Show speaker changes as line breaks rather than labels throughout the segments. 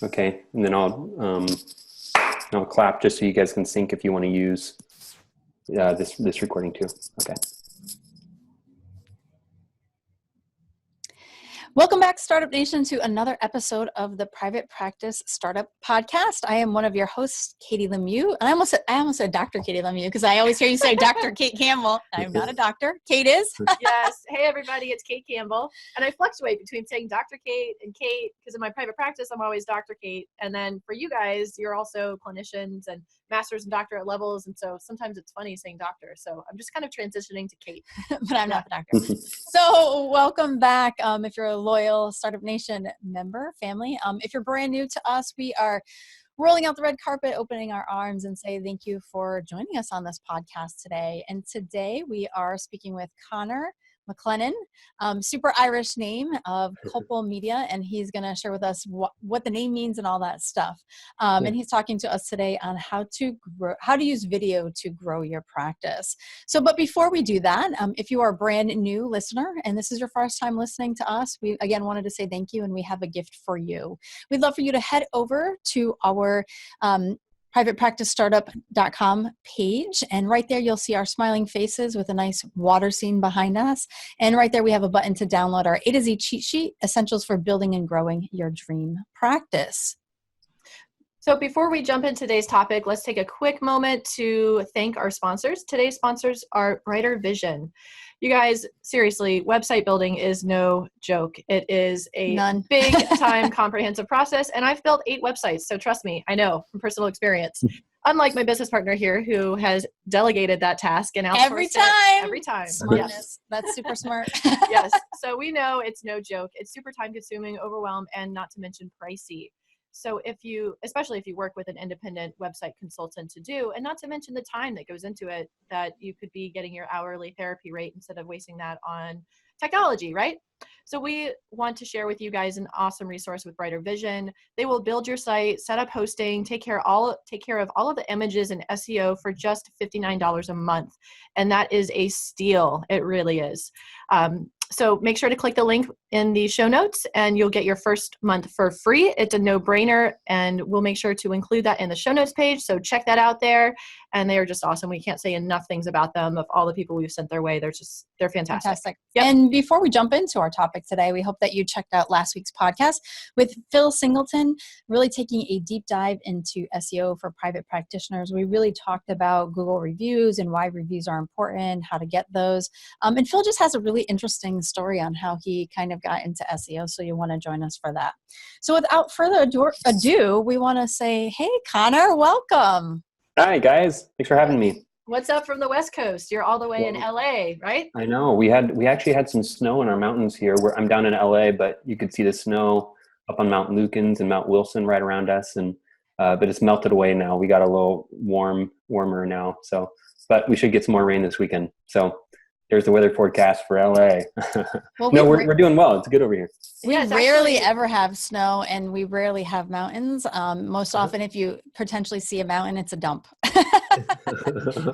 Okay, and then I'll clap just so you guys can sync if you want to use this recording too. Okay.
Welcome back, Startup Nation, to another episode of the Private Practice Startup Podcast. I am one of your hosts, Katie Lemieux, and I almost said Dr. Katie Lemieux because I always hear you say Dr. Kate Campbell. I'm not a doctor. Kate is.
Yes. Hey, everybody. It's Kate Campbell, and I fluctuate between saying Dr. Kate and Kate because in my private practice, I'm always Dr. Kate, and then for you guys, you're also clinicians and master's and doctorate levels, and so sometimes it's funny saying doctor. So I'm just kind of transitioning to Kate,
but I'm not the doctor. So welcome back. If you're a loyal Startup Nation member, family, if you're brand new to us, we are rolling out the red carpet, opening our arms and say thank you for joining us on this podcast today. And today we are speaking with Connor McClenahan, super Irish name of Cupla Media, and he's going to share with us what the name means and all that stuff. And he's talking to us today on how to use video to grow your practice. So, but before we do that, if you are a brand new listener and this is your first time listening to us, we again wanted to say thank you, and we have a gift for you. We'd love for you to head over to our privatepracticestartup.com page, and right there you'll see our smiling faces with a nice water scene behind us, and right there we have a button to download our A to Z cheat sheet, essentials for building and growing your dream practice.
So before we jump into today's topic, let's take a quick moment to thank our sponsors. Today's sponsors are Brighter Vision. You guys, seriously, website building is no joke. It is a big time comprehensive process. And I've built 8 websites. So trust me, I know from personal experience. Unlike my business partner here who has delegated that task and outsourced every time.
Smartness.
Yes.
That's super smart.
Yes. So we know it's no joke. It's super time consuming, overwhelmed, and not to mention pricey. So especially if you work with an independent website consultant to do, and not to mention the time that goes into it, that you could be getting your hourly therapy rate instead of wasting that on technology, right? So we want to share with you guys an awesome resource with Brighter Vision. They will build your site, set up hosting, take care of all of the images and SEO for just $59 a month. And that is a steal. It really is. So make sure to click the link in the show notes and you'll get your first month for free. It's a no-brainer, and we'll make sure to include that in the show notes page. So check that out there. And they are just awesome. We can't say enough things about them. Of all the people we've sent their way, they're fantastic.
Yep. And before we jump into our topic today, we hope that you checked out last week's podcast with Phil Singleton, really taking a deep dive into SEO for private practitioners. We really talked about Google reviews and why reviews are important, how to get those. And Phil just has a really interesting story on how he kind of got into SEO. So you want to join us for that. So without further ado, we want to say, hey, Connor, welcome.
Hi, guys. Thanks for having me.
What's up from the West Coast? You're all the way in LA, right?
I know. We actually had some snow in our mountains here. I'm down in LA, but you could see the snow up on Mount Lukens and Mount Wilson right around us. And but it's melted away now. We got a little warmer now. So, but we should get some more rain this weekend. So there's the weather forecast for LA. Well, no, we're doing well. It's good over here.
We rarely ever have snow, and we rarely have mountains. Most often, if you potentially see a mountain, it's a dump.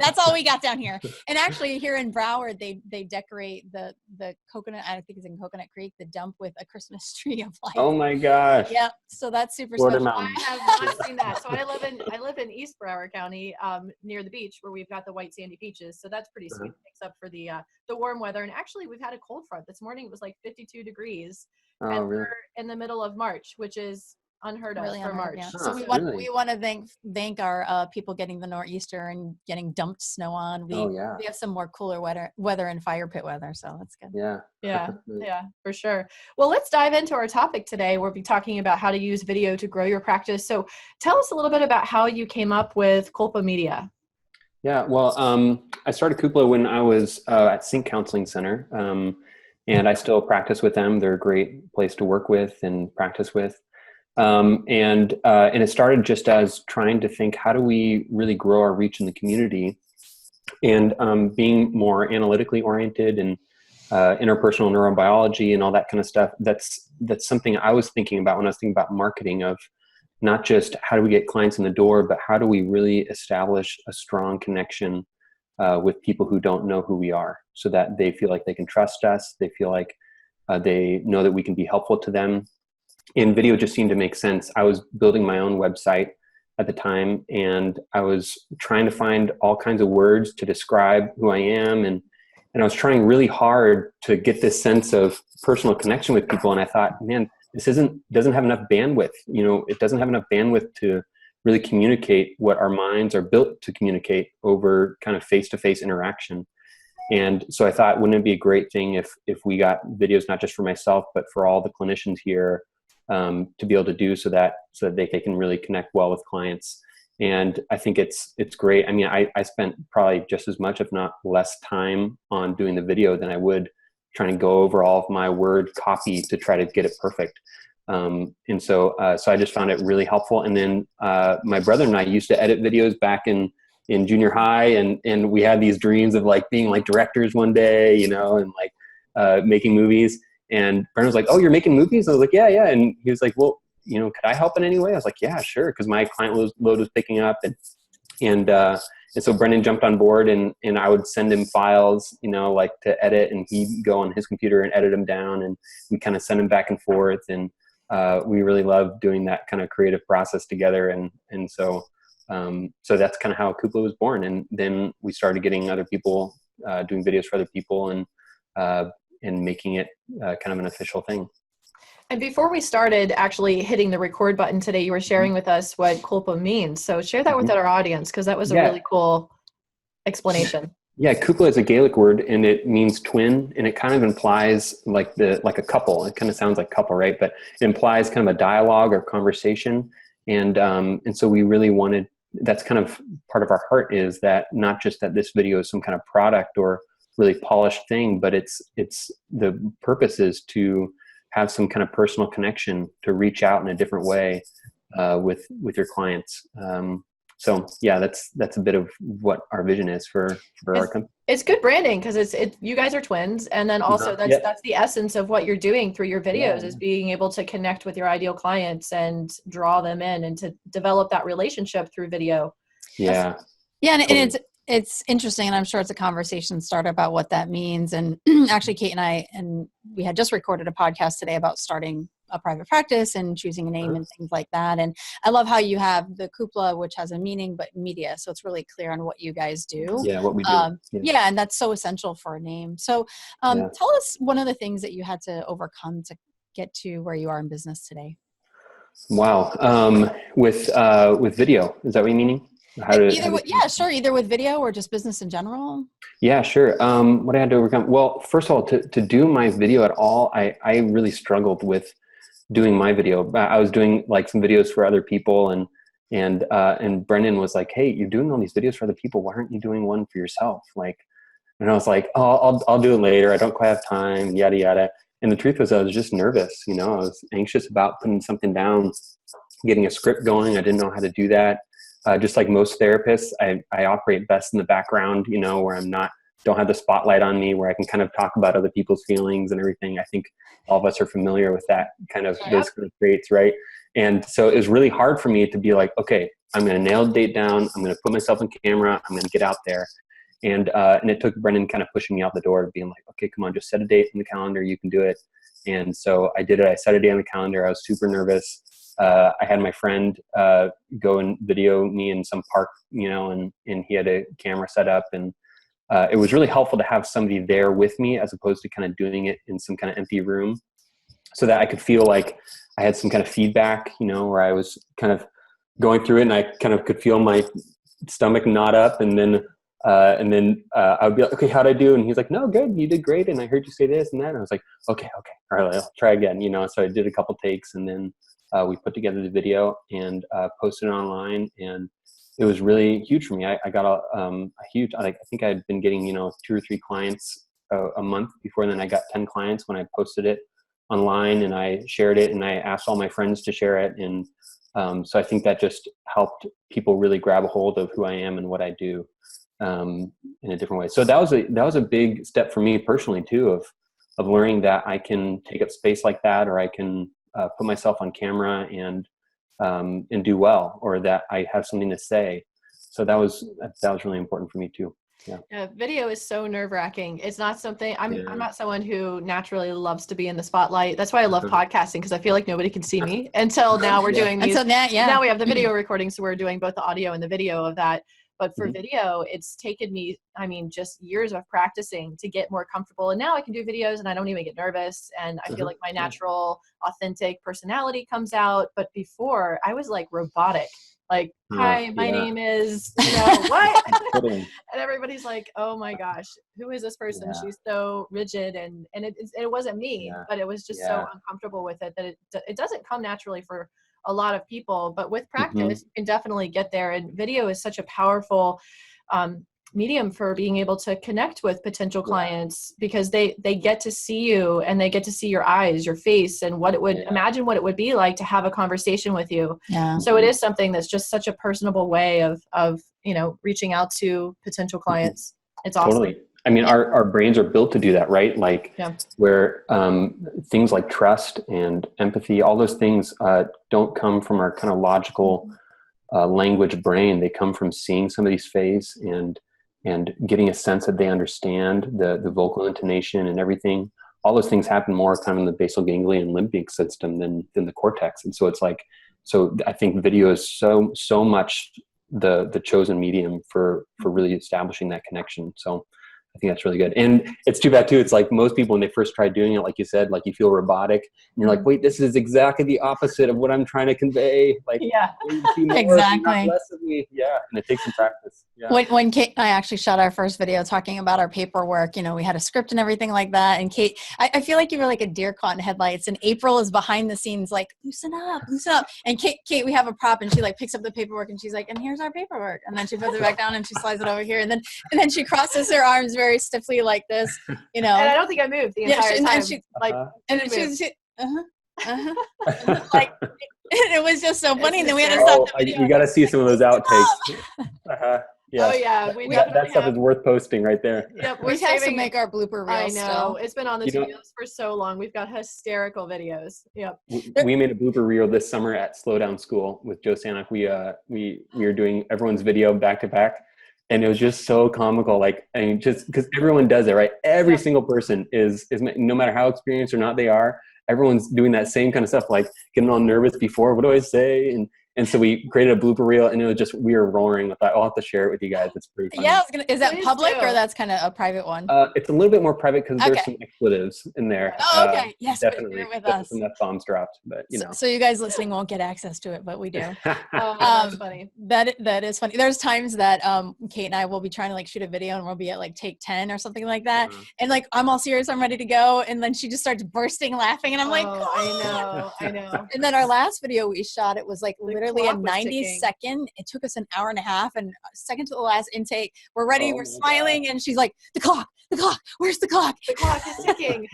That's all we got down here. And actually, here in Broward, they decorate the coconut. I think it's in Coconut Creek, the dump with a Christmas tree of lights.
Oh my gosh!
Yeah, so that's super
Florida
special.
Mountain.
I have not seen that. So I live in East Broward County, near the beach, where we've got the white sandy beaches. So that's pretty sweet. Except for the warm weather. And actually, we've had a cold front this morning. It was like 52 degrees.
Oh,
and
really?
we're in the middle of March, which is unheard of for March.
Yeah.
Huh,
So we want to thank our people getting the nor'easter and getting dumped snow on. We have some more cooler weather and fire pit weather, so that's good.
Yeah, for sure. Well, let's dive into our topic today. We'll be talking about how to use video to grow your practice. So tell us a little bit about how you came up with Cupla Media.
Yeah, well, I started Cupla when I was at Sync Counseling Center, and I still practice with them. They're a great place to work with and practice with. And it started just as trying to think, how do we really grow our reach in the community, and being more analytically oriented and interpersonal neurobiology and all that kind of stuff. That's something I was thinking about when I was thinking about marketing, of not just how do we get clients in the door, but how do we really establish a strong connection with people who don't know who we are, so that they feel like they can trust us. They feel like they know that we can be helpful to them. and video just seemed to make sense. I was building my own website at the time, and I was trying to find all kinds of words to describe who I am, and I was trying really hard to get this sense of personal connection with people. And I thought, man, this doesn't have enough bandwidth. It doesn't have enough bandwidth to really communicate what our minds are built to communicate over kind of face-to-face interaction. And so I thought, wouldn't it be a great thing if we got videos, not just for myself, but for all the clinicians here, to be able to do so that they can really connect well with clients. And I think it's great. I mean, I spent probably just as much, if not less, time on doing the video than I would trying to go over all of my word copy to try to get it perfect. And so I just found it really helpful. And then my brother and I used to edit videos back in junior high, and we had these dreams of like being like directors one day, and like making movies. And Brennan was like, "Oh, you're making movies?" I was like, yeah. And he was like, "Well, could I help in any way?" I was like, "Yeah, sure." Cause my client load was picking up, and so Brennan jumped on board, and I would send him files, like to edit, and he'd go on his computer and edit them down, and we kind of send them back and forth. And we really loved doing that kind of creative process together. And so that's kind of how Cupla was born. And then we started getting other people, doing videos for other people, and making it kind of an official thing.
And before we started actually hitting the record button today, you were sharing with us what Cupla means. So share that with our audience, because that was a really cool explanation.
Yeah, Cupla is a Gaelic word, and it means twin, and it kind of implies like a couple. It kind of sounds like couple, right? But it implies kind of a dialogue or conversation. And so we really wanted, that's kind of part of our heart, is that not just that this video is some kind of product or really polished thing, but it's the purpose is to have some kind of personal connection, to reach out in a different way with your clients. So yeah, that's a bit of what our vision is for our company.
It's good branding, because you guys are twins, and then also that's the essence of what you're doing through your videos, is being able to connect with your ideal clients and draw them in, and to develop that relationship through video.
Yeah.
Yeah, and it's interesting, and I'm sure it's a conversation starter about what that means. And actually, Kate and I, we had just recorded a podcast today about starting a private practice and choosing a name and things like that. And I love how you have the Cupla, which has a meaning, but media. So it's really clear on what you guys do.
Yeah, what we do.
Yeah, and that's so essential for a name. So tell us one of the things that you had to overcome to get to where you are in business today.
Wow. With video, is that what you're meaning?
Either with video or just business in general. Yeah,
sure. What I had to overcome. Well, first of all, to do my video at all, I really struggled with doing my video. I was doing like some videos for other people, and Brendan was like, "Hey, you're doing all these videos for other people. Why aren't you doing one for yourself?" And I was like, "Oh, I'll do it later. I don't quite have time." Yada yada. And the truth was, I was just nervous. I was anxious about putting something down, getting a script going. I didn't know how to do that. Just like most therapists, I operate best in the background, where don't have the spotlight on me, where I can kind of talk about other people's feelings and everything. I think all of us are familiar with that kind of those kind of traits, right? And so it was really hard for me to be like, okay, I'm going to nail the date down. I'm going to put myself on camera. I'm going to get out there. And it took Brendan kind of pushing me out the door, being like, okay, come on, just set a date in the calendar. You can do it. And so I did it. I set a date on the calendar. I was super nervous. I had my friend go and video me in some park, and he had a camera set up, and it was really helpful to have somebody there with me, as opposed to kind of doing it in some kind of empty room, so that I could feel like I had some kind of feedback, where I was kind of going through it, and I kind of could feel my stomach knot up, and then I would be like, okay, how'd I do? And he's like, no, good, you did great, and I heard you say this and that, and I was like, okay, all right, I'll try again, so I did a couple takes, and then we put together the video and posted it online, and it was really huge for me. I got a huge, I think I had been getting, 2 or 3 clients a month before, and then I got 10 clients when I posted it online, and I shared it, and I asked all my friends to share it. And so I think that just helped people really grab a hold of who I am and what I do in a different way. So that was a big step for me personally too, of learning that I can take up space like that, or I can put myself on camera and do well, or that I have something to say. So that was really important for me too.
Yeah, video is so nerve-wracking. It's not something I'm
Yeah.
not someone who naturally loves to be in the spotlight. That's why I love podcasting, because I feel like nobody can see me until now we're doing these.
Until now, yeah.
Now we have the video recording, so we're doing both the audio and the video of that. But for
Mhm.
video, it's taken me, I mean, just years of practicing to get more comfortable. And now I can do videos and I don't even get nervous. And I feel like my natural, authentic personality comes out. But before, I was like robotic. Like, hi, my name is, what?
Totally.
And everybody's like, oh my gosh, who is this person?
Yeah.
She's so rigid. And it wasn't me, but it was just so uncomfortable with it that it doesn't come naturally for a lot of people. But with practice, you can definitely get there. And video is such a powerful medium for being able to connect with potential clients, because they get to see you and they get to see your eyes, your face, and what it would imagine what it would be like to have a conversation with you. So it is something that's just such a personable way of reaching out to potential clients. It's awesome.
Totally. I mean, our brains are built to do that, right? Like where things like trust and empathy, all those things don't come from our kind of logical language brain. They come from seeing somebody's face and getting a sense that they understand the vocal intonation and everything. All those things happen more kind of in the basal ganglia and limbic system than the cortex. And so it's like, so I think video is so much the chosen medium for really establishing that connection. So I think that's really good. And it's too bad too. It's like most people, when they first try doing it, like you said, like you feel robotic and you're like, wait, this is exactly the opposite of what I'm trying to convey. Like,
exactly.
Less of me. Yeah. And it takes some practice. Yeah.
When Kate and I actually shot our first video talking about our paperwork, we had a script and everything like that. And Kate, I feel like you were like a deer caught in headlights, and April is behind the scenes, like, loosen up. And Kate, we have a prop, and she like picks up the paperwork and she's like, and here's our paperwork. And then she puts it back down and she slides it over here. And then she crosses her arms very stiffly like this,
And I don't think I moved the entire time.
Like, it was just so funny. And then we had to stop the video.
You got to see some of those outtakes. Yeah.
Oh yeah,
that stuff is worth posting right there.
Yep,
we have to make our blooper reels.
I know
still.
It's been on the videos for so long. We've got hysterical videos. Yep.
We made a blooper reel this summer at Slowdown School with Joe Sanok. We were doing everyone's video back to back, and it was just so comical. Like, I mean, just because everyone does it, right? Every single person is no matter how experienced or not they are. Everyone's doing that same kind of stuff, like getting all nervous before, what do I say? And so we created a blooper reel, and it was just, we were roaring with that. I'll have to share it with you guys. It's pretty funny.
Yeah, is that public or that's kind of a private one?
It's a little bit more private because there's some expletives in there.
Oh, okay. Yes,
definitely.
With us.
Some F-bombs dropped, but
So you guys listening won't get access to it, but we do.
That's funny.
That is funny. There's times that Kate and I will be trying to like shoot a video, and we'll be at like take 10 or something like that. And like, I'm all serious, I'm ready to go. And then she just starts bursting laughing, and I'm like,
I know.
And then our last video we shot, it was like literally a 90-second. It took us an hour and a half, and second to the last intake, we're ready, we're smiling, and she's like, the clock, where's the clock?
The clock is ticking.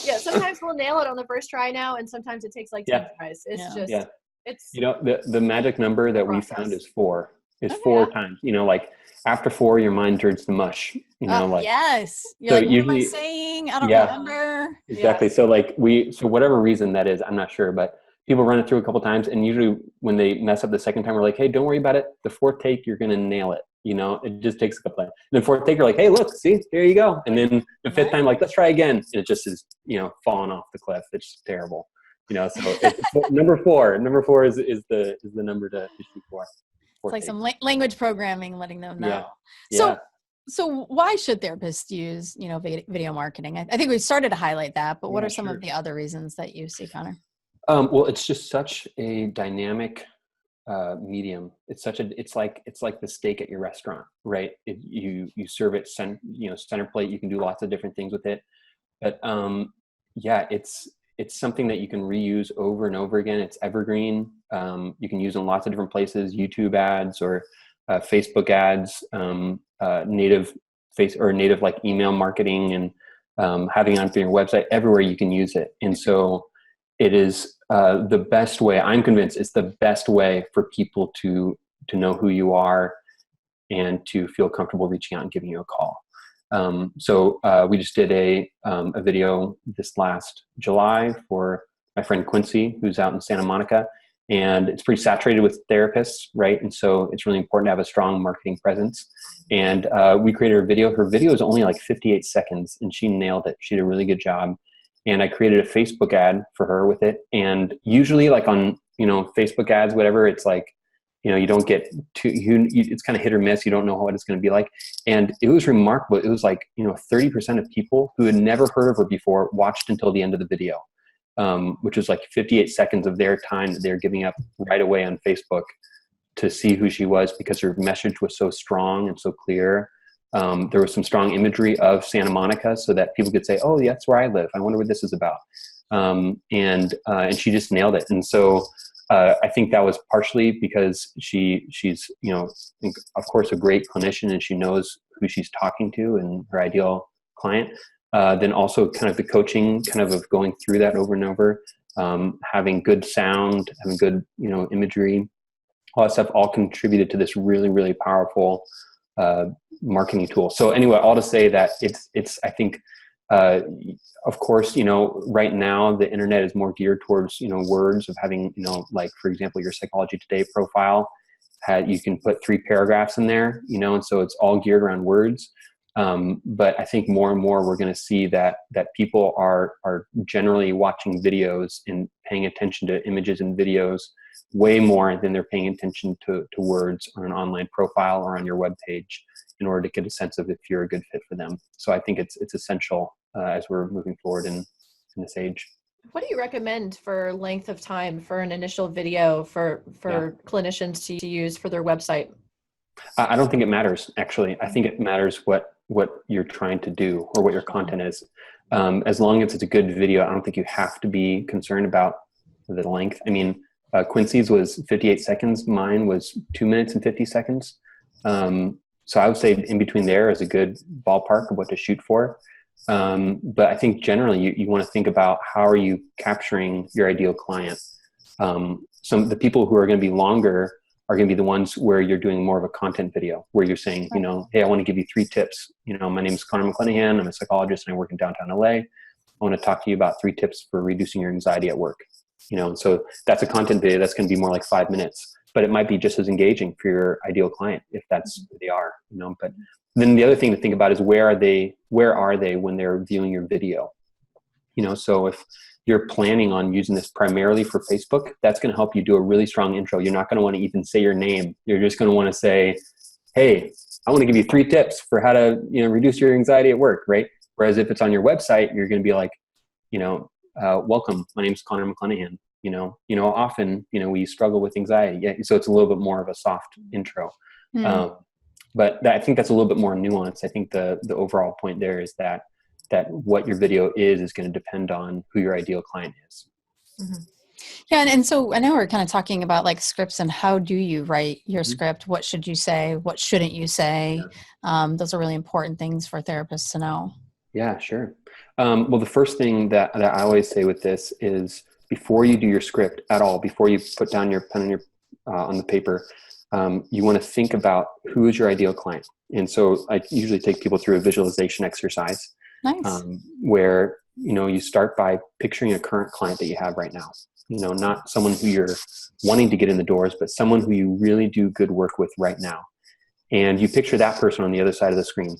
Yeah, sometimes we'll nail it on the first try now, and sometimes it takes like 10 tries. It's just, it's
the magic number that we found is 4. It's 4 times. Like after 4, your mind turns to mush.
Yes. You're
so
like,
usually,
what am I saying? I don't remember.
Exactly. So like so whatever reason that is, I'm not sure, but people run it through a couple times, and usually when they mess up the second time, we're like, hey, don't worry about it. The 4th take, you're going to nail it. It just takes a couple times. And then 4th take, you're like, hey, look, see, there you go. And then the 5th time, like, let's try again. And it just is, falling off the cliff. It's terrible. So it's number 4. Number 4 is the number to shoot for.
It's like some language programming, letting them know.
Yeah.
So why should therapists use, video marketing? I think we started to highlight that, but what are some of the other reasons that you see, Connor?
Well, it's just such a dynamic medium. It's like the steak at your restaurant, right? You serve it center plate. You can do lots of different things with it, but it's something that you can reuse over and over again. It's evergreen. You can use in lots of different places: YouTube ads or Facebook ads, native like email marketing, and having it on your website. Everywhere you can use it, and so it is the best way. I'm convinced it's the best way for people to know who you are and to feel comfortable reaching out and giving you a call. So we just did a video this last July for my friend Quincy, who's out in Santa Monica, and it's pretty saturated with therapists, right? And so it's really important to have a strong marketing presence. And we created her video. Her video is only like 58 seconds, and she nailed it. She did a really good job. And I created a Facebook ad for her with it. And usually, like on Facebook ads, whatever, it's like, you don't get it's kind of hit or miss. You don't know what it's going to be like. And it was remarkable. It was like 30% of people who had never heard of her before watched until the end of the video. Which was like 58 seconds of their time that they're giving up right away on Facebook to see who she was, because her message was so strong and so clear. There was some strong imagery of Santa Monica so that people could say, oh, yeah, that's where I live. I wonder what this is about. And she just nailed it. And so I think that was partially because she's, of course, a great clinician, and she knows who she's talking to and her ideal client. Then also kind of the coaching of going through that over and over, having good sound, having good, imagery, all that stuff all contributed to this really, really powerful marketing tool. So anyway, all to say that it's I think, of course, right now the internet is more geared towards, words, of having, like, for example, your Psychology Today profile you can put 3 paragraphs in there, and so it's all geared around words. But I think more and more we're going to see that people are generally watching videos and paying attention to images and videos way more than they're paying attention to words on an online profile or on your web page, in order to get a sense of if you're a good fit for them. So I think it's essential as we're moving forward in this age.
What do you recommend for length of time for an initial video for clinicians to use for their website?
I don't think it matters, actually. I think it matters what you're trying to do or what your content is. As long as it's a good video, I don't think you have to be concerned about the length. I mean, Quincy's was 58 seconds. Mine was 2 minutes and 50 seconds. So I would say in between there is a good ballpark of what to shoot for. But I think generally you want to think about how are you capturing your ideal client. The people who are going to be longer are going to be the ones where you're doing more of a content video, where you're saying, hey, I want to give you 3 tips. My name is McClenahan. I'm a psychologist and I work in downtown LA. I want to talk to you about 3 tips for reducing your anxiety at work. So that's a content video that's going to be more like 5 minutes, but it might be just as engaging for your ideal client if that's who they are. But then the other thing to think about is where are they when they're viewing your video? So if you're planning on using this primarily for Facebook, that's going to help you do a really strong intro. You're not going to want to even say your name. You're just going to want to say, hey, I want to give you 3 tips for how to, reduce your anxiety at work, right? Whereas if it's on your website, you're going to be like, welcome, my name's Connor McClenahan. Often, we struggle with anxiety. Yeah, so it's a little bit more of a soft intro. But I think that's a little bit more nuanced. I think the overall point there is that what your video is going to depend on who your ideal client is.
Mm-hmm. Yeah. And so I know we're kind of talking about like scripts and how do you write your script? What should you say? What shouldn't you say? Those are really important ththings for therapists to know. Yeah,
sure. Well, the first thing that I always say with this is before you do your script at all, before you put down your pen and your on the paper, you want to think about who is your ideal client. And so I usually take people through a visualization exercise.
Nice.
Where, you start by picturing a current client that you have right now, not someone who you're wanting to get in the doors, but someone who you really do good work with right now. And you picture that person on the other side of the screen.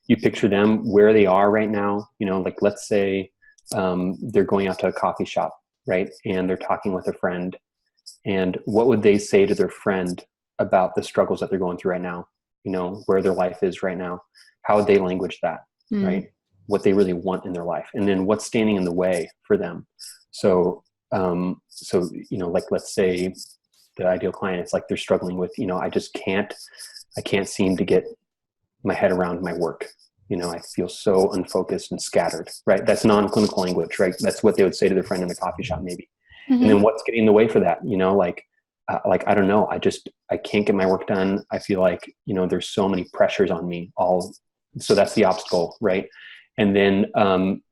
You picture them where they are right now, like let's say they're going out to a coffee shop, right? And they're talking with a friend. And what would they say to their friend about the struggles that they're going through right now, where their life is right now? How would they language that, right? What they really want in their life, and then what's standing in the way for them. So, like let's say the ideal client, it's like they're struggling with, I can't seem to get my head around my work. I feel so unfocused and scattered, right? That's non-clinical language, right? That's what they would say to their friend in the coffee shop, maybe. Mm-hmm. And then what's getting in the way for that? I don't know. I can't get my work done. I feel like, there's so many pressures on me so that's the obstacle, right? And then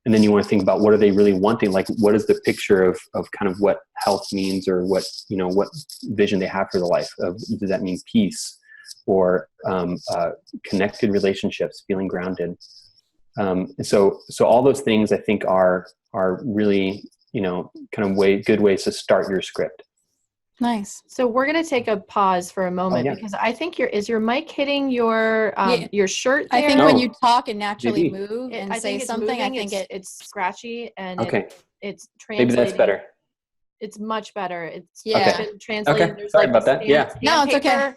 you want to think about what are they really wanting? Like, what is the picture of kind of what health means, or what vision they have for the life of? Does that mean peace or connected relationships, feeling grounded? And so all those things I think are really kind of good ways to start your script.
Nice.
So we're going to take a pause for a moment because I think is your mic hitting your shirt there?
I think when you talk and naturally move and
I
say
think
something,
moving,
I think
it's scratchy and it's
Maybe
translating.
that's better.
It's much better. It's
been
translated.
Okay.
There's
Sorry about that. Yeah.
No, it's okay.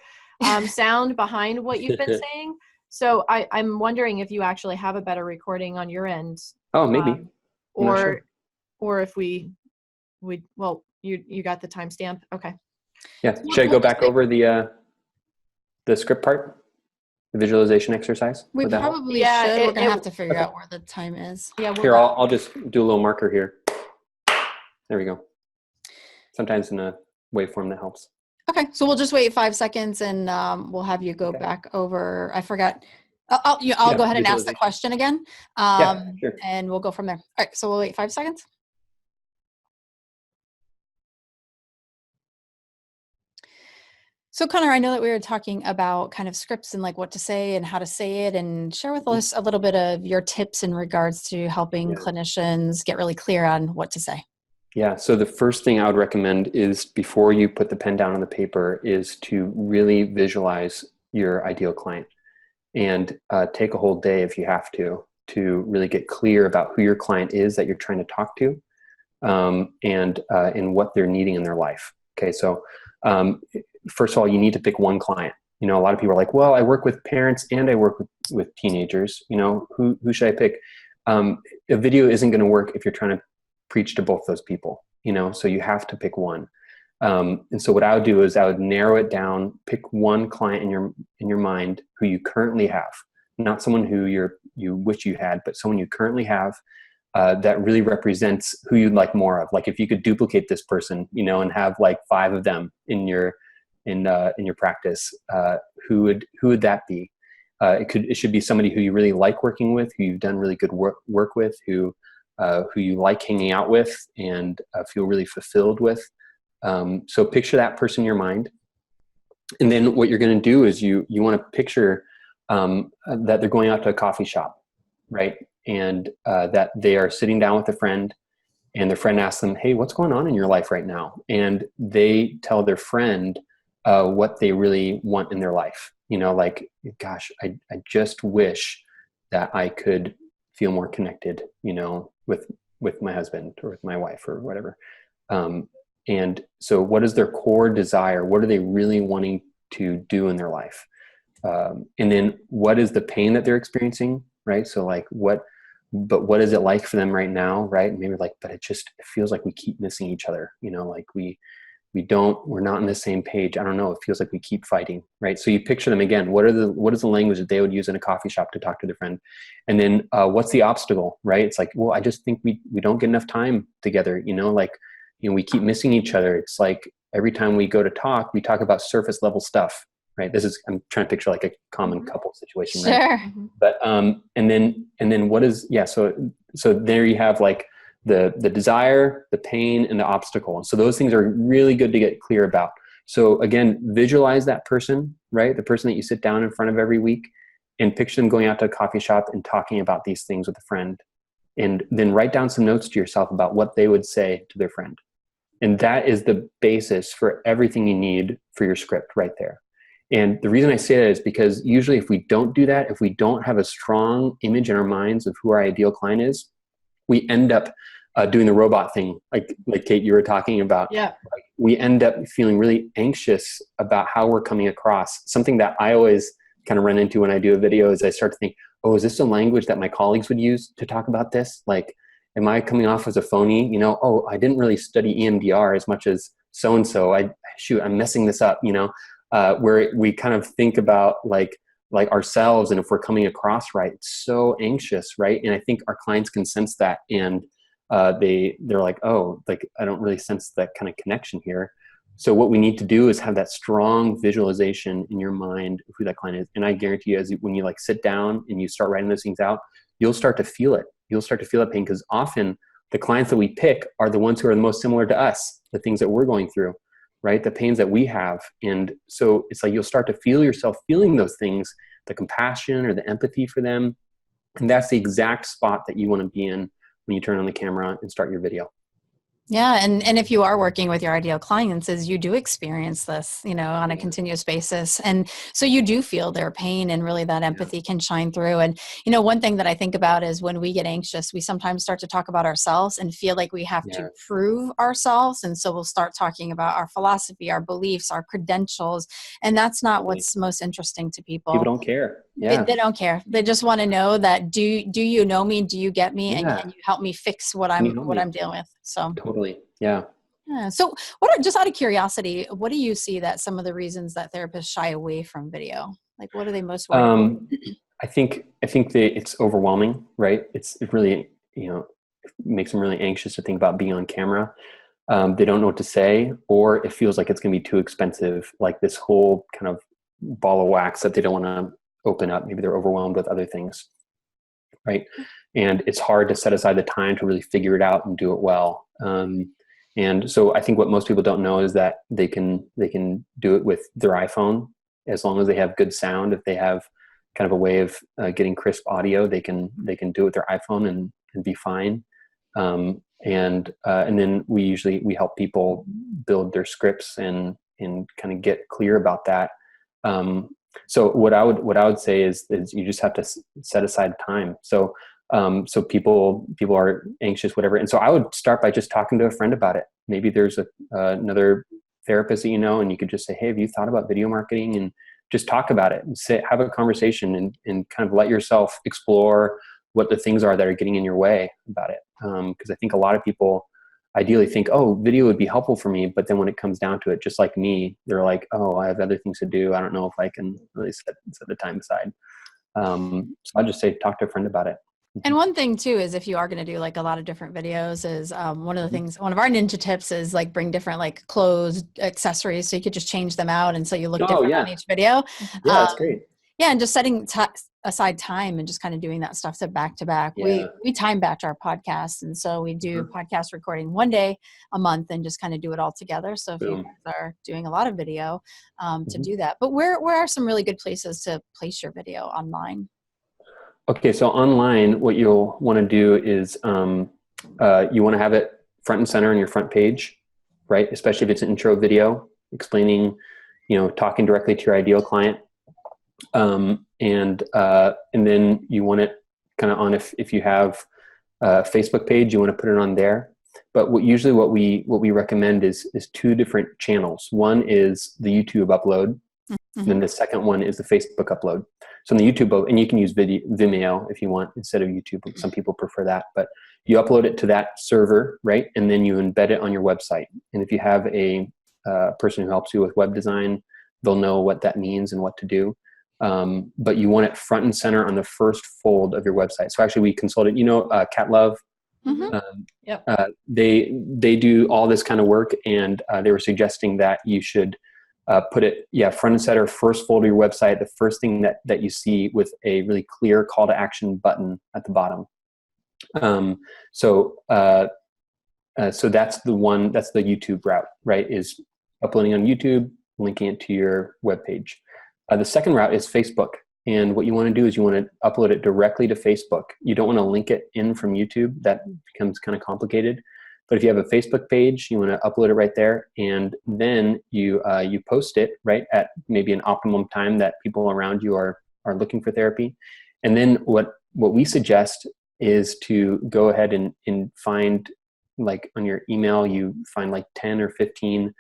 Sound behind what you've been saying. So I'm wondering if you actually have a better recording on your end.
Oh, maybe.
Or if you got the timestamp. Okay.
Yeah. Should I go back over the script part, the visualization exercise?
We probably should. We're gonna have to figure out where the time is.
Yeah.
Here, I'll just do a little marker here. There we go. Sometimes in a waveform that helps.
Okay, so we'll just wait 5 seconds and we'll have you go back over. I forgot. I'll go ahead and ask the question again.
Sure.
And we'll go from there. All right, so we'll wait 5 seconds. So Connor, I know that we were talking about kind of scripts and like what to say and how to say it, and share with us a little bit of your tips in regards to helping clinicians get really clear on what to say.
Yeah. So the first thing I would recommend is, before you put the pen down on the paper, is to really visualize your ideal client, and take a whole day if you have to really get clear about who your client is that you're trying to talk to, and what they're needing in their life. Okay. So first of all, you need to pick one client. A lot of people are like, well, I work with parents and I work with teenagers. Who should I pick? A video isn't going to work if you're trying to preach to both those people, so you have to pick one. And so what I would do is I would narrow it down, pick one client in your mind who you currently have, not someone who you wish you had, but someone you currently have, that really represents who you'd like more of. Like if you could duplicate this person, and have like 5 of them in your practice, who would that be? It should be somebody who you really like working with, who you've done really good work with, who you like hanging out with and feel really fulfilled with. So picture that person in your mind. And then what you're going to do is you want to picture that they're going out to a coffee shop, right? And that they are sitting down with a friend, and their friend asks them, hey, what's going on in your life right now? And they tell their friend what they really want in their life. Like, gosh, I just wish that I could feel more connected, with my husband or with my wife or whatever. And so what is their core desire? What are they really wanting to do in their life? And then what is the pain that they're experiencing, right? So like what is it like for them right now, right? And maybe like, but it feels like we keep missing each other, like we're not on the same page. I don't know. It feels like we keep fighting, right? So you picture them again. What is the language that they would use in a coffee shop to talk to their friend? And then what's the obstacle, right? It's like, well, I just think we don't get enough time together, we keep missing each other. It's like every time we go to talk, we talk about surface level stuff, right? I'm trying to picture like a common couple situation, right?
Sure.
But and then what is, so there you have like the desire, the pain, and the obstacle. And so those things are really good to get clear about. So again, visualize that person, right? The person that you sit down in front of every week, and picture them going out to a coffee shop and talking about these things with a friend. And then write down some notes to yourself about what they would say to their friend. And that is the basis for everything you need for your script right there. And the reason I say that is because usually if we don't do that, if we don't have a strong image in our minds of who our ideal client is, we end up doing the robot thing, like Kate, you were talking about.
Yeah.
Like, we end up feeling really anxious about how we're coming across. Something that I always kind of run into when I do a video is I start to think, oh, is this a language that my colleagues would use to talk about this? Like, am I coming off as a phony? Oh, I didn't really study EMDR as much as so-and-so. I'm messing this up, where we kind of think about like ourselves, and if we're coming across right, it's so anxious, right? And I think our clients can sense that, and they're like, oh, like I don't really sense that kind of connection here. So what we need to do is have that strong visualization in your mind of who that client is. And I guarantee you, when you like sit down and you start writing those things out, you'll start to feel it. You'll start to feel that pain, because often the clients that we pick are the ones who are the most similar to us, the things that we're going through, right? The pains that we have. And so it's like you'll start to feel yourself feeling those things, the compassion or the empathy for them. And that's the exact spot that you want to be in when you turn on the camera and start your video.
Yeah. And if you are working with your ideal clients, is you do experience this, on a continuous basis. And so you do feel their pain, and really that empathy can shine through. And, one thing that I think about is when we get anxious, we sometimes start to talk about ourselves and feel like we have to prove ourselves. And so we'll start talking about our philosophy, our beliefs, our credentials. And that's not what's most interesting to people.
People don't care. Yeah.
They don't care. They just want to know that, do you know me? Do you get me? And can you help me fix what I'm dealing with? So
totally. Yeah.
Yeah. So just out of curiosity, what do you see that some of the reasons that therapists shy away from video? Like, what are they most worried about?
I think it's overwhelming, right? It really, it makes them really anxious to think about being on camera. They don't know what to say, or it feels like it's going to be too expensive, like this whole kind of ball of wax that they don't want to open up. Maybe they're overwhelmed with other things, right? And it's hard to set aside the time to really figure it out and do it well. And so I think what most people don't know is that they can do it with their iPhone, as long as they have good sound. If they have kind of a way of getting crisp audio, they can do it with their iPhone and be fine. And then we help people build their scripts and kind of get clear about that. So what I would say is you just have to set aside time. So people are anxious, whatever. And so I would start by just talking to a friend about it. Maybe there's another therapist that and you could just say, hey, have you thought about video marketing? And just talk about it and have a conversation and kind of let yourself explore what the things are that are getting in your way about it. Because I think a lot of people ideally think, oh, video would be helpful for me. But then when it comes down to it, just like me, they're like, oh, I have other things to do. I don't know if I can really set the time aside. So I'd just say, talk to a friend about it.
And one thing too is, if you are going to do like a lot of different videos, is one of the things, one of our ninja tips is like bring different like clothes, accessories, so you could just change them out, and so you look different on each video.
Yeah, that's great.
Yeah, and just setting aside time and just kind of doing that stuff back to back. We time batch our podcasts, and so we do podcast recording one day a month and just kind of do it all together. So if you guys are doing a lot of video, to do that. But where are some really good places to place your video online?
Okay, so online, what you'll want to do is you want to have it front and center on your front page, right? Especially if it's an intro video explaining, talking directly to your ideal client. And then you want it kind of on, if you have a Facebook page, you want to put it on there. But what we recommend is two different channels. One is the YouTube upload, and then the second one is the Facebook upload. So on the YouTube, and you can use Vimeo if you want instead of YouTube. Some people prefer that, but you upload it to that server, right? And then you embed it on your website. And if you have a person who helps you with web design, they'll know what that means and what to do. But you want it front and center on the first fold of your website. So actually we consulted, Cat Love. They do all this kind of work, and they were suggesting that you should put it, front and center, first fold of your website, the first thing that you see, with a really clear call to action button at the bottom. So that's the YouTube route, right? Is uploading on YouTube, linking it to your web page. The second route is Facebook. And what you want to do is you want to upload it directly to Facebook. You don't want to link it in from YouTube. That becomes kind of complicated. But if you have a Facebook page, you want to upload it right there, and then you post it right at maybe an optimum time that people around you are looking for therapy. And then what we suggest is to go ahead and find, like on your email, you find like 10 or 15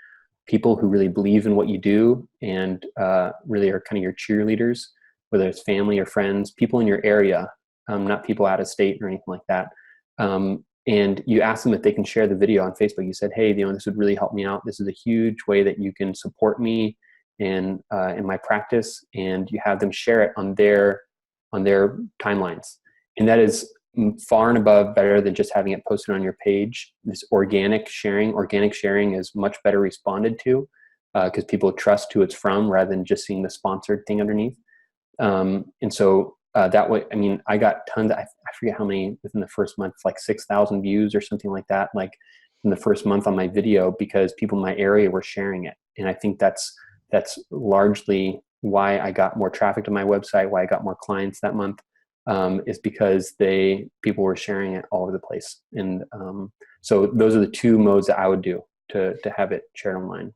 people who really believe in what you do and really are kind of your cheerleaders, whether it's family or friends, people in your area, not people out of state or anything like that. And you ask them if they can share the video on Facebook. You said, hey, this would really help me out. This is a huge way that you can support me in my practice. And you have them share it on their timelines. And that is far and above better than just having it posted on your page. This organic sharing is much better responded to because people trust who it's from rather than just seeing the sponsored thing underneath. And so that way, I got tons. I forget how many within the first month, like 6,000 views or something like that, like in the first month on my video, because people in my area were sharing it. And I think that's largely why I got more traffic to my website, why I got more clients that month, is because people were sharing it all over the place. And So those are the two modes that I would do to have it shared online.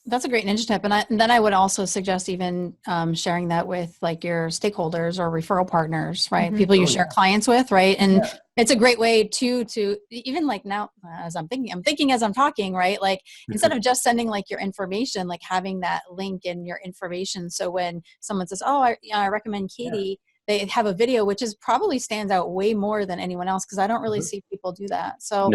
That's a great ninja tip. And then I would also suggest even sharing that with like your stakeholders or referral partners, right? People you share clients with, right? And it's a great way to even like now as I'm thinking as I'm talking, right? Like instead of just sending like your information, like having that link in your information. So when someone says, oh, I recommend Katie, they have a video, which is probably stands out way more than anyone else. Cause I don't really see people do that. So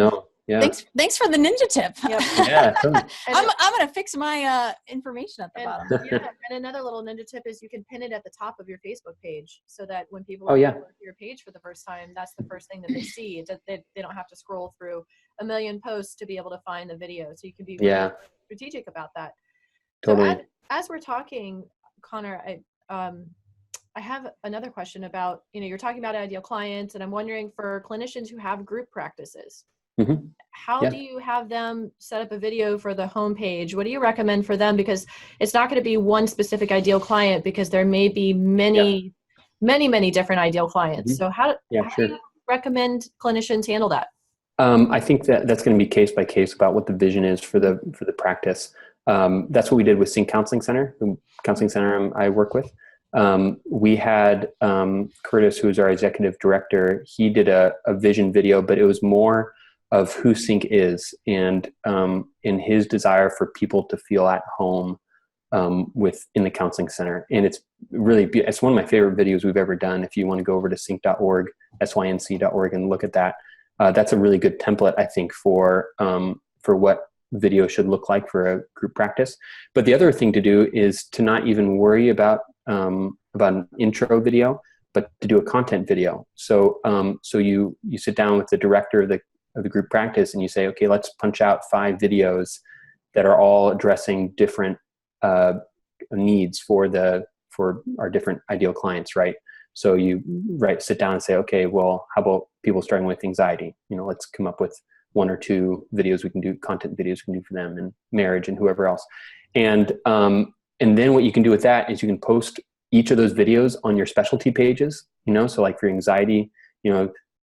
thanks for the ninja tip.
Yep.
Yeah, totally.
I'm going to fix my information at the bottom.
And another little ninja tip is you can pin it at the top of your Facebook page so that when people
to
your page for the first time, that's the first thing that they see. They don't have to scroll through a million posts to be able to find the video. So you can be really strategic about that.
Totally.
So as we're talking, Connor, I have another question about, you're talking about ideal clients, and I'm wondering for clinicians who have group practices, how do you have them set up a video for the homepage? What do you recommend for them? Because it's not going to be one specific ideal client, because there may be many different ideal clients. So how do you recommend clinicians handle that?
I think that's going to be case by case about what the vision is for the practice. That's what we did with Sync Counseling Center, the counseling center I work with. We had Curtis, who is our executive director. He did a vision video, but it was more of who Sync is, and in his desire for people to feel at home in the counseling center. And it's one of my favorite videos we've ever done. If you want to go over to sync.org, sync.org, and look at that, that's a really good template, I think, for what video should look like for a group practice. But the other thing to do is to not even worry about an intro video, but to do a content video. So you sit down with the director of the group practice and you say, okay, let's punch out 5 videos that are all addressing different needs for our different ideal clients, right? So you sit down and say, okay, well, how about people struggling with anxiety? Let's come up with 1 or 2 videos we can do, content videos we can do for them, and marriage and whoever else. And then what you can do with that is you can post each of those videos on your specialty pages, so like for anxiety,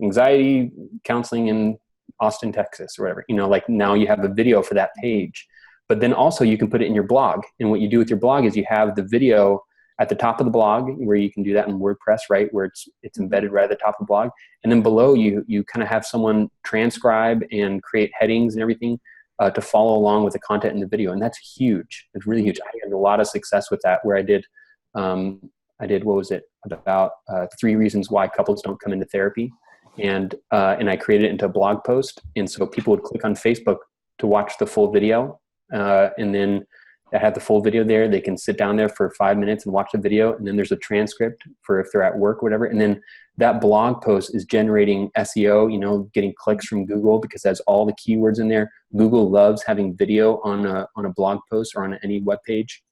anxiety counseling in Austin, Texas, or whatever, like now you have a video for that page. But then also you can put it in your blog. And what you do with your blog is you have the video at the top of the blog, where you can do that in WordPress, right? Where it's embedded right at the top of the blog. And then below you kind of have someone transcribe and create headings and everything to follow along with the content in the video. And that's huge. It's really huge. I had a lot of success with that, where I did, what was it? About 3 reasons why couples don't come into therapy. And I created it into a blog post. And so people would click on Facebook to watch the full video. And then I have the full video there. They can sit down there for 5 minutes and watch the video. And then there's a transcript for if they're at work or whatever. And then that blog post is generating SEO, getting clicks from Google, because that's all the keywords in there. Google loves having video on a blog post or on any web page.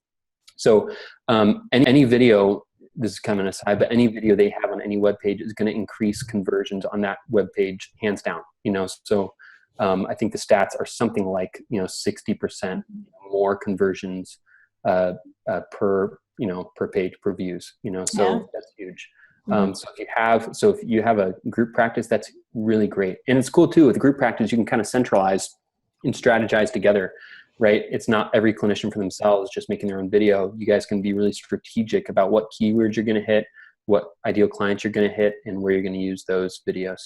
So any video, this is kind of an aside, but any video they have on any web page is going to increase conversions on that web page, hands down. So I think the stats are something like 60% more conversions per page, per views. So that's huge. So if you have a group practice, that's really great. And it's cool too, with group practice, you can kind of centralize and strategize together, right? It's not every clinician for themselves just making their own video. You guys can be really strategic about what keywords you're going to hit, what ideal clients you're going to hit, and where you're going to use those videos.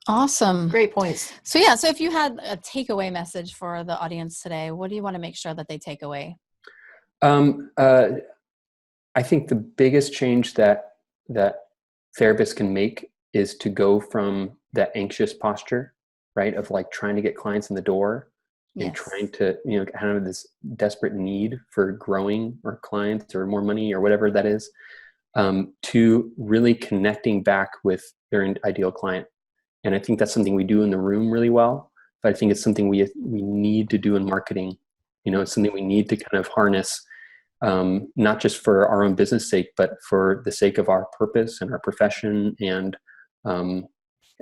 Awesome.
Great points.
So so if you had a takeaway message for the audience today, what do you want to make sure that they take away?
I think the biggest change that therapists can make is to go from that anxious posture, right, of like trying to get clients in the door and trying to, kind of this desperate need for growing or clients or more money or whatever that is, to really connecting back with their ideal client. And I think that's something we do in the room really well, but I think it's something we need to do in marketing. It's something we need to kind of harness, not just for our own business sake, but for the sake of our purpose and our profession and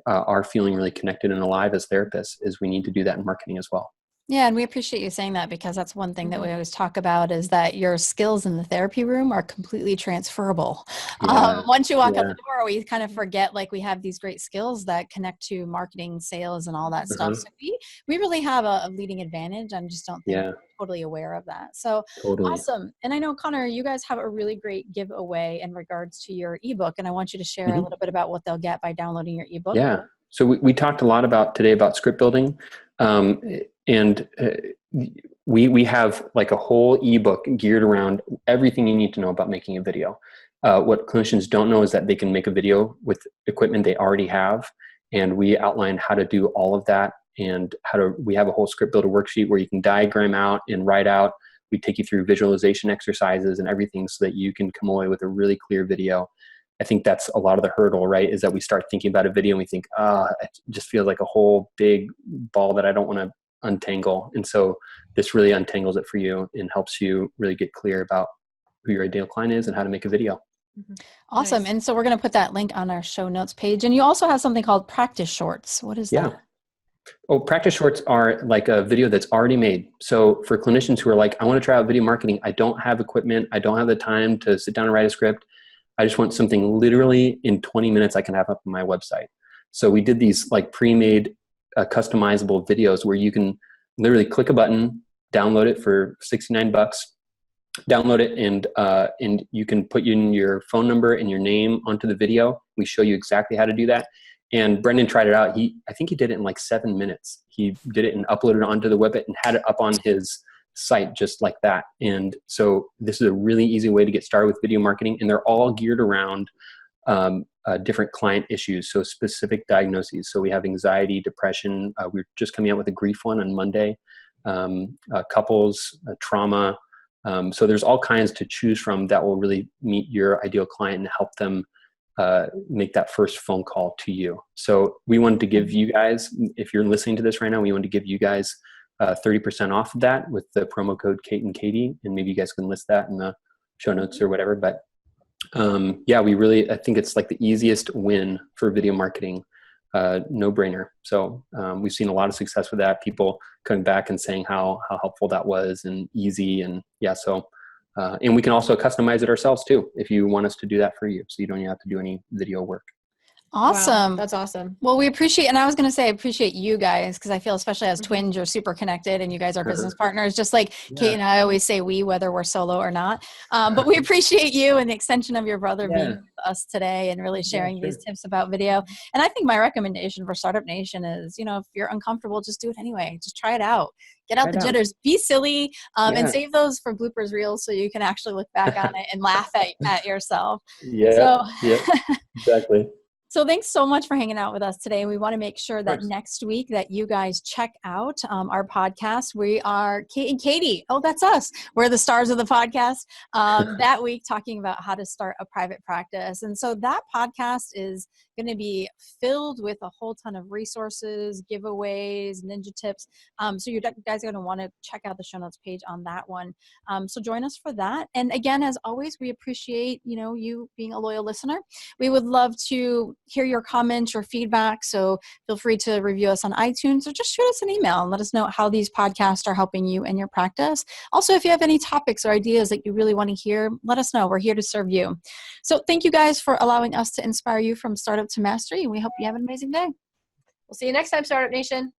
our feeling really connected and alive as therapists, is we need to do that in marketing as well.
Yeah, and we appreciate you saying that, because that's one thing that we always talk about, is that your skills in the therapy room are completely transferable.
Yeah.
Once you walk out
Yeah.
the door, we kind of forget, like, we have these great skills that connect to marketing, sales, and all that stuff.
Uh-huh.
So we really have a leading advantage. I just don't think
Yeah,
we're totally aware of that. So
totally.
awesome. And I know, Connor, you guys have a really great giveaway in regards to your ebook, and I want you to share a
Mhm.
little bit about what they'll get by downloading your ebook.
Yeah. So we talked a lot today about script building. And we have like a whole ebook geared around everything you need to know about making a video. What clinicians don't know is that they can make a video with equipment they already have. And we outline how to do all of that, and we have a whole script builder worksheet where you can diagram out and write out. We take you through visualization exercises and everything so that you can come away with a really clear video. I think that's a lot of the hurdle, right? Is that we start thinking about a video and we think, it just feels like a whole big ball that I don't want to untangle. And so this really untangles it for you and helps you really get clear about who your ideal client is and how to make a video.
Awesome.
Nice.
And so we're going to put that link on our show notes page. And you also have something called practice shorts. What is that?
Oh, practice shorts are like a video that's already made. So for clinicians who are like, I want to try out video marketing, I don't have equipment, I don't have the time to sit down and write a script, I just want something literally in 20 minutes I can have up on my website. So we did these like pre-made customizable videos where you can literally click a button, download it for $69, download it, and you can put in your phone number and your name onto the video. We show you exactly how to do that. And Brendan tried it out. I think he did it in like 7 minutes. He did it and uploaded it onto the website and had it up on his site just like that. And so this is a really easy way to get started with video marketing, and they're all geared around different client issues, so specific diagnoses. So we have anxiety, depression. We're just coming out with a grief one on Monday. Couples, trauma. So there's all kinds to choose from that will really meet your ideal client and help them make that first phone call to you. So we wanted to give you guys, if you're listening to this right now, we wanted to give you guys 30% off of that with the promo code Kate and Katie, and maybe you guys can list that in the show notes or whatever. But I think it's like the easiest win for video marketing, no brainer. So we've seen a lot of success with that. People coming back and saying how helpful that was and easy. And and we can also customize it ourselves too, if you want us to do that for you. So you don't have to do any video work.
Awesome.
Wow, that's awesome.
Well, we appreciate, and I was going to say, I appreciate you guys, because I feel, especially as twins, you're super connected and you guys are business partners, just like Kate and I always say whether we're solo or not. But we appreciate you and the extension of your brother being with us today and really sharing these tips about video. And I think my recommendation for Startup Nation is, if you're uncomfortable, just do it anyway. Just try it out. Get out the jitters, be silly, and save those for bloopers reels so you can actually look back on it and laugh at yourself.
Yeah, exactly.
So thanks so much for hanging out with us today. We want to make sure that next week that you guys check out our podcast. We are Kate and Katie. Oh, that's us. We're the stars of the podcast that week, talking about how to start a private practice. And so that podcast is going to be filled with a whole ton of resources, giveaways, ninja tips. So you guys are going to want to check out the show notes page on that one. So join us for that. And again, as always, we appreciate, you being a loyal listener. We would love to hear your comments or feedback. So feel free to review us on iTunes or just shoot us an email and let us know how these podcasts are helping you in your practice. Also, if you have any topics or ideas that you really want to hear, let us know. We're here to serve you. So thank you guys for allowing us to inspire you from startup to mastery. And we hope you have an amazing day.
We'll see you next time, Startup Nation.